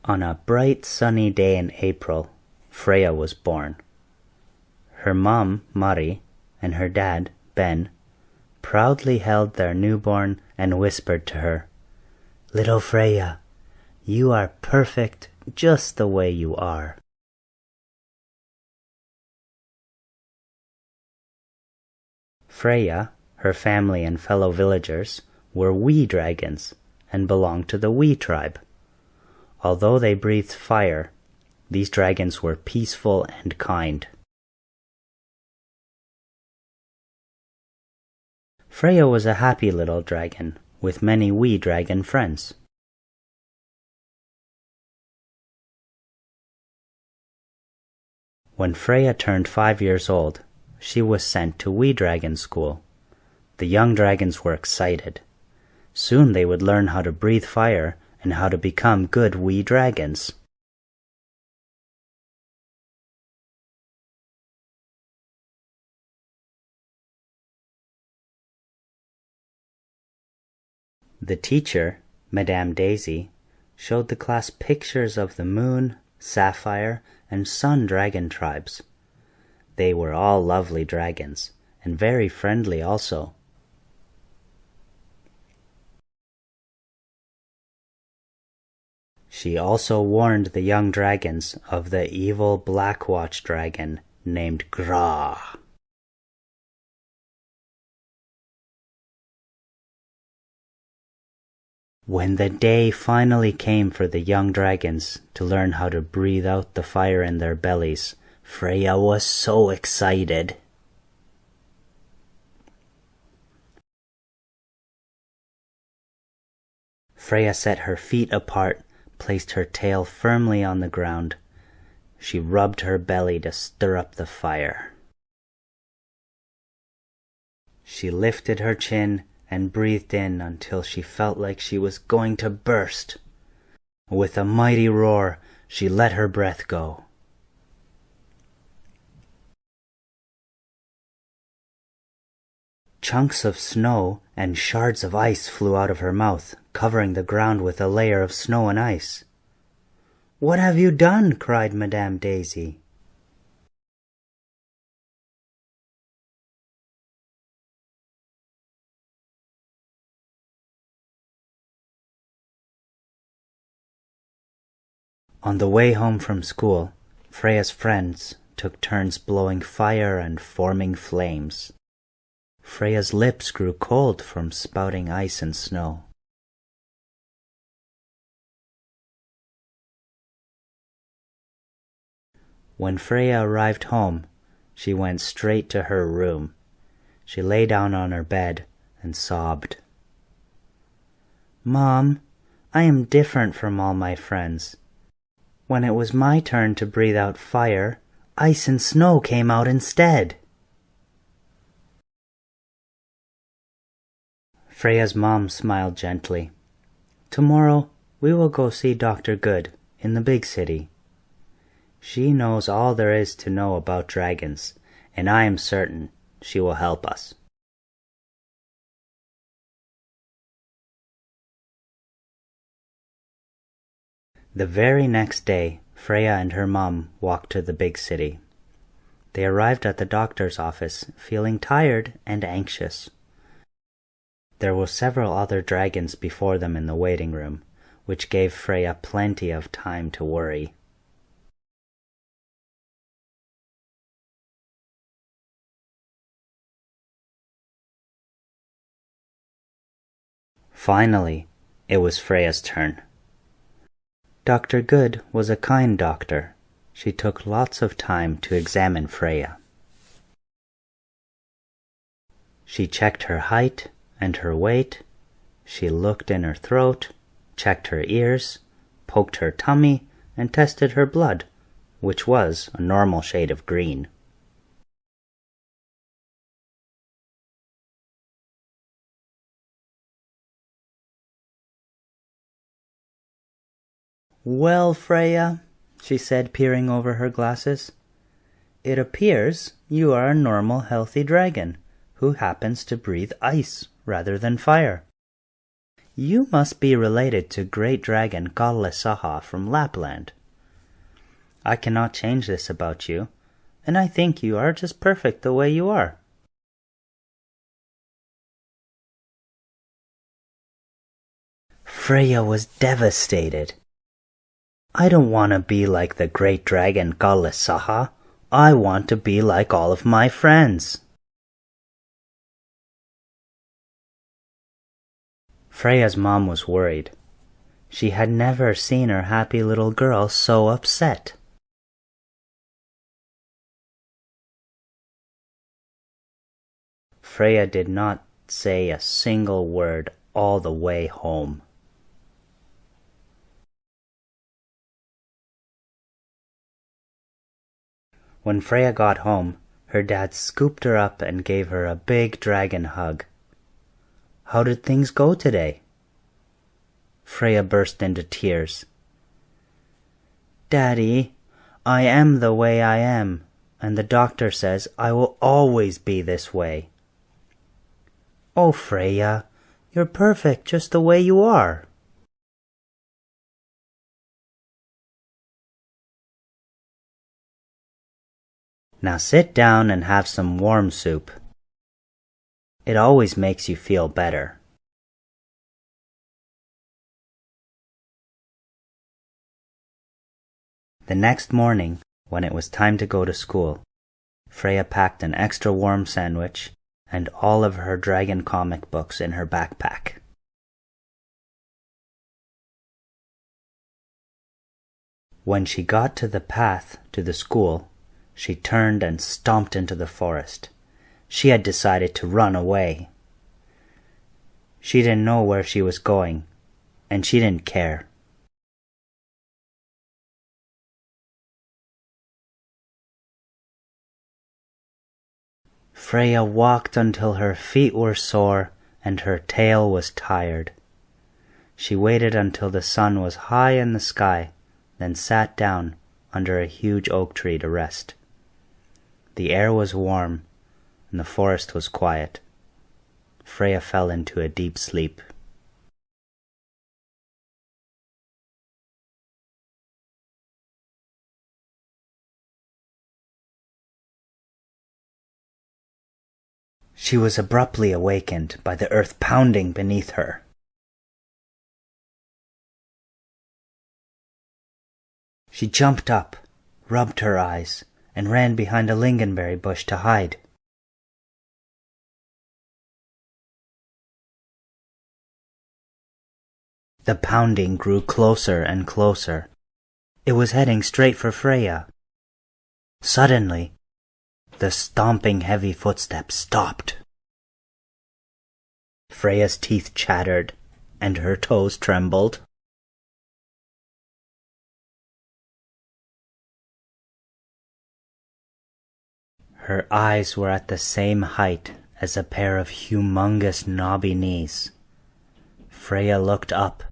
On a bright sunny day in April, Freya was born. Her mom, Mari, and her dad, Ben, proudly held their newborn and whispered to her, "Little Freya, you are perfect just the way you are." Freya, her family and fellow villagers were wee dragons and belonged to the Wee tribe. Although they breathed fire, these dragons were peaceful and kind. Freya was a happy little dragon with many wee dragon friends. When Freya turned 5 years old, she was sent to wee dragon school. The young dragons were excited. Soon they would learn how to breathe fire and how to become good wee dragons. The teacher, Madame Daisy, showed the class pictures of the moon, sapphire, and sun dragon tribes. They were all lovely dragons, and very friendly also. She also warned the young dragons of the evil Black Watch dragon named Gra. When the day finally came for the young dragons to learn how to breathe out the fire in their bellies, Freya was so excited. Freya set her feet apart, placed her tail firmly on the ground. She rubbed her belly to stir up the fire. She lifted her chin and breathed in until she felt like she was going to burst. With a mighty roar, she let her breath go. Chunks of snow and shards of ice flew out of her mouth, covering the ground with a layer of snow and ice. "What have you done?" cried Madame Daisy. On the way home from school, Freya's friends took turns blowing fire and forming flames. Freya's lips grew cold from spouting ice and snow. When Freya arrived home, she went straight to her room. She lay down on her bed and sobbed. "Mom, I am different from all my friends. When it was my turn to breathe out fire, ice and snow came out instead." Freya's mom smiled gently. "Tomorrow we will go see Dr. Good in the big city. She knows all there is to know about dragons, and I am certain she will help us." The very next day, Freya and her mom walked to the big city. They arrived at the doctor's office feeling tired and anxious. There were several other dragons before them in the waiting room, which gave Freya plenty of time to worry. Finally, it was Freya's turn. Dr. Good was a kind doctor. She took lots of time to examine Freya. She checked her height and her weight. She looked in her throat, checked her ears, poked her tummy, and tested her blood, which was a normal shade of green. "Well, Freya," she said, peering over her glasses, "it appears you are a normal, healthy dragon who happens to breathe ice rather than fire. You must be related to great dragon Saha from Lapland. I cannot change this about you, and I think you are just perfect the way you are. Freya was devastated. I don't want to be like the great dragon Saha. I want to be like all of my friends. Freya's mom was worried. She had never seen her happy little girl so upset. Freya did not say a single word all the way home. When Freya got home, her dad scooped her up and gave her a big dragon hug. How did things go today? Freya burst into tears. Daddy, I am the way I am, and the doctor says I will always be this way. Oh, Freya, you're perfect just the way you are. Now sit down and have some warm soup. It always makes you feel better. The next morning, when it was time to go to school, Freya packed an extra warm sandwich and all of her dragon comic books in her backpack. When she got to the path to the school, she turned and stomped into the forest. She had decided to run away. She didn't know where she was going, and she didn't care. Freya walked until her feet were sore and her tail was tired. She waited until the sun was high in the sky, then sat down under a huge oak tree to rest. The air was warm, and the forest was quiet. Freya fell into a deep sleep. She was abruptly awakened by the earth pounding beneath her. She jumped up, rubbed her eyes, and ran behind a lingonberry bush to hide. The pounding grew closer and closer. It was heading straight for Freya. Suddenly, the stomping heavy footsteps stopped. Freya's teeth chattered, and her toes trembled. Her eyes were at the same height as a pair of humongous knobby knees. Freya looked up,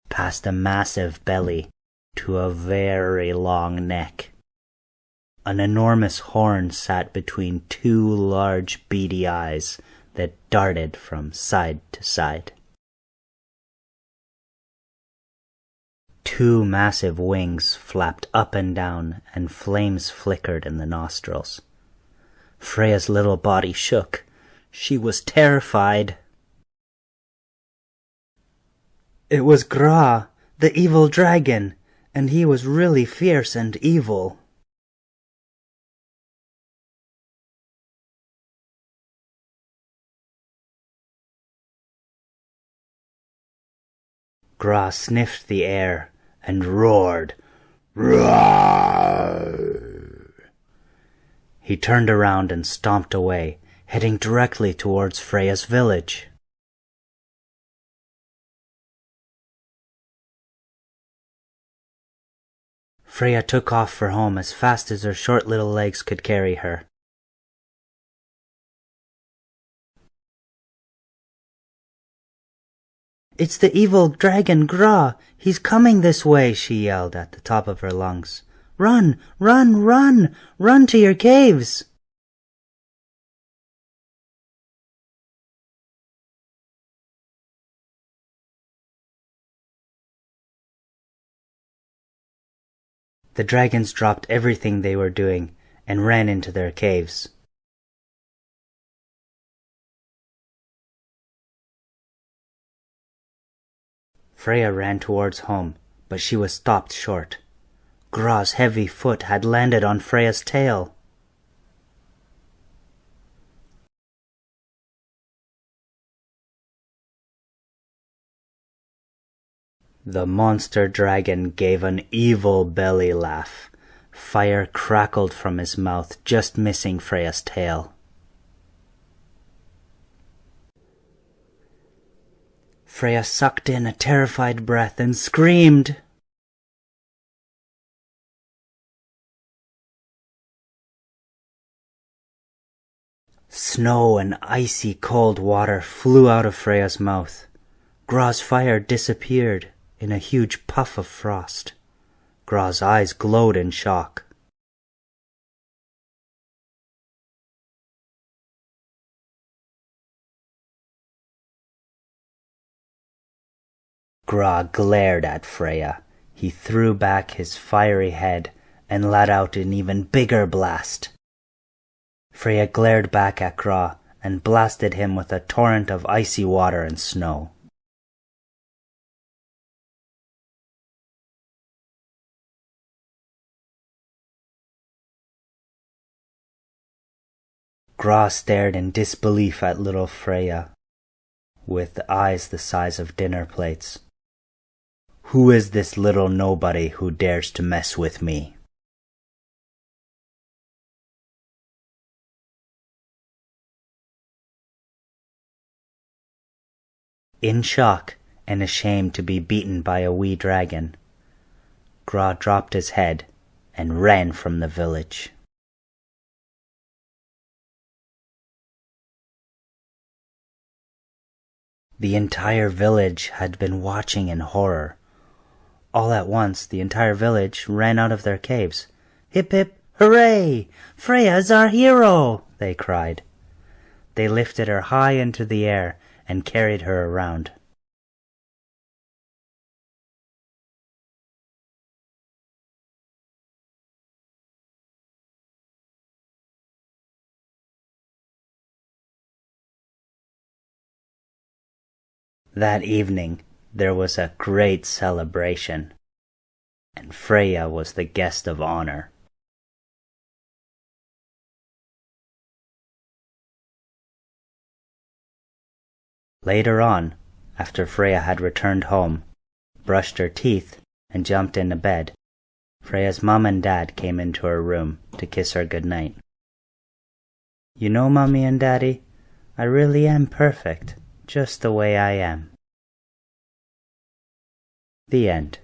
past a massive belly, to a very long neck. An enormous horn sat between two large beady eyes that darted from side to side. Two massive wings flapped up and down, and flames flickered in the nostrils. Freya's little body shook. She was terrified. It was Gra, the evil dragon, and he was really fierce and evil. Gra sniffed the air and roared. Roar! He turned around and stomped away, heading directly towards Freya's village. Freya took off for home as fast as her short little legs could carry her. It's the evil dragon Gra. He's coming this way, she yelled at the top of her lungs. Run, run, run! Run to your caves! The dragons dropped everything they were doing and ran into their caves. Freya ran towards home, but she was stopped short. Gra's heavy foot had landed on Freya's tail. The monster dragon gave an evil belly laugh. Fire crackled from his mouth, just missing Freya's tail. Freya sucked in a terrified breath and screamed. Snow and icy cold water flew out of Freya's mouth. Gra's fire disappeared in a huge puff of frost. Gra's eyes glowed in shock. Gra glared at Freya. He threw back his fiery head and let out an even bigger blast. Freya glared back at Gra and blasted him with a torrent of icy water and snow. Gra stared in disbelief at little Freya, with eyes the size of dinner plates. Who is this little nobody who dares to mess with me? In shock and ashamed to be beaten by a wee dragon, Gra dropped his head and ran from the village. The entire village had been watching in horror. All at once, the entire village ran out of their caves. "Hip hip, hooray! Freya's our hero!" they cried. They lifted her high into the air and carried her around. That evening, there was a great celebration, and Freya was the guest of honor. Later on, after Freya had returned home, brushed her teeth, and jumped into bed, Freya's mom and dad came into her room to kiss her goodnight. "You know, Mommy and Daddy, I really am perfect, just the way I am." The end.